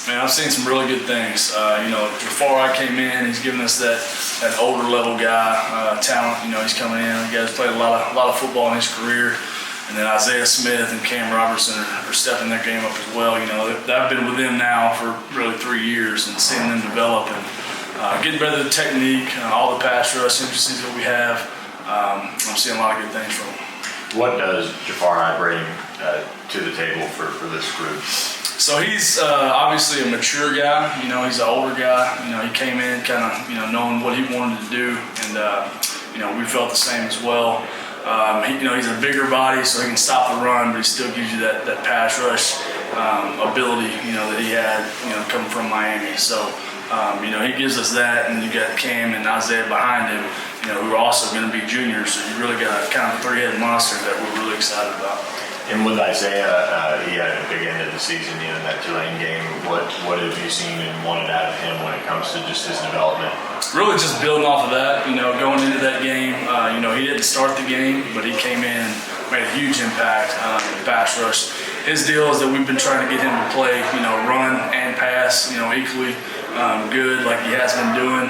Man, I've seen some really good things. Jahfari came in. He's given us that older level guy talent. He's coming in. The guy's played a lot of football in his career. And then Isaiah Smith and Cam Robertson are stepping their game up as well. I've been with them now for really 3 years and seeing them develop and getting better at the technique, all the pass rush intricacies that we have. I'm seeing a lot of good things from them. What does Jahfari bring to the table for this group? So he's obviously a mature guy. He's an older guy. He came in kind of, knowing what he wanted to do, and we felt the same as well. He's a bigger body, so he can stop the run, but he still gives you that pass rush ability, that he had, coming from Miami. So, he gives us that, and you got Cam and Isaiah behind him, who are also going to be juniors. So you really got kind of a three-headed monster that we're really excited about. And with Isaiah, he had a big end of the season, in that Tulane game. What have you seen and wanted out of him when it comes to just his development? Really just building off of that, going into that game. He didn't start the game, but he came in, made a huge impact in the pass rush. His deal is that we've been trying to get him to play, run and pass, equally good like he has been doing.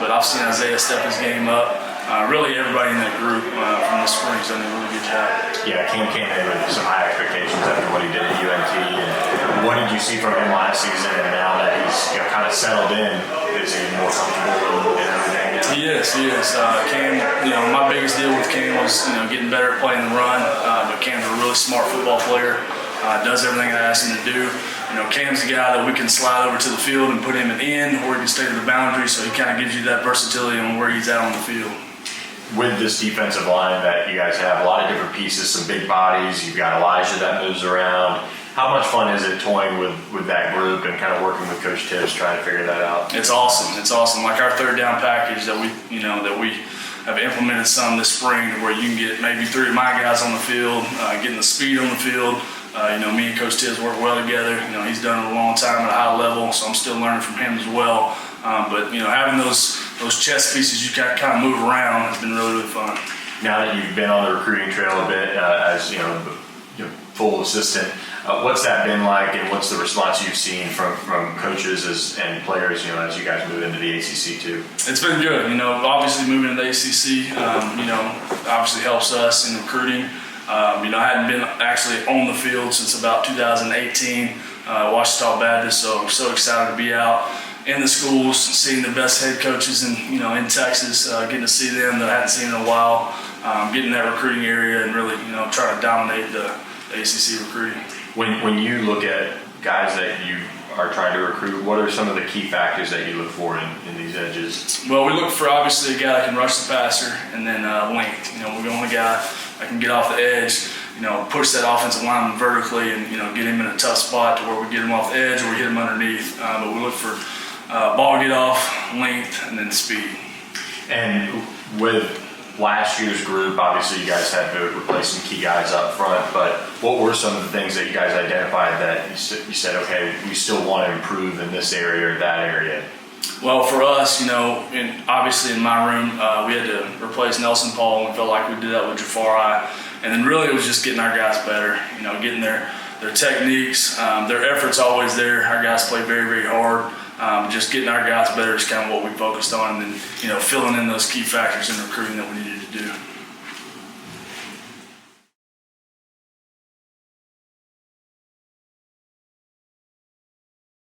But I've seen Isaiah step his game up. Really everybody in that group from the spring has done a really good job. Yeah, Cam came in with some high expectations after what he did at UNT. And what did you see from him last season? And now that he's kind of settled in, is he more comfortable in everything now? He is. Cam, my biggest deal with Cam was, getting better at playing the run. But Cam's a really smart football player. Does everything I ask him to do. Cam's the guy that we can slide over to the field and put him in, or he can stay to the boundary. So he kind of gives you that versatility on where he's at on the field. With this defensive line that you guys have, a lot of different pieces, some big bodies. You've got Elijah that moves around. How much fun is it toying with that group and kind of working with Coach Tibbs trying to figure that out? It's awesome. Like our third down package that we have implemented some this spring, where you can get maybe 3 of my guys on the field, getting the speed on the field. Me and Coach Tibbs work well together. He's done it a long time at a high level, so I'm still learning from him as well. But having those chess pieces you can kind of move around has been really, really fun. Now that you've been on the recruiting trail a bit, as full assistant, what's that been like, and what's the response you've seen from coaches and players, as you guys move into the ACC too? It's been good. Obviously moving into the ACC, obviously helps us in recruiting. I hadn't been actually on the field since about 2018, Washita Baptist, so I'm so excited to be out in the schools, seeing the best head coaches in Texas, getting to see them that I hadn't seen in a while, getting in that recruiting area and really trying to dominate the ACC recruiting. When you look at guys that you are trying to recruit, what are some of the key factors that you look for in these edges? Well, we look for obviously a guy that can rush the passer, and then length. We're going a guy that can get off the edge, push that offensive lineman vertically, and get him in a tough spot to where we get him off the edge or we hit him underneath. But we look for ball get off, length, and then speed. And with last year's group, obviously you guys had to replace some key guys up front, but what were some of the things that you guys identified that you said, okay, we still want to improve in this area or that area? Well, for us, obviously in my room, we had to replace Nelson Paul, and we felt like we did that with Jahfari. And then really it was just getting our guys better, getting their techniques, their effort's always there. Our guys play very, very hard. Just getting our guys better is kind of what we focused on, and then filling in those key factors in recruiting that we needed to do.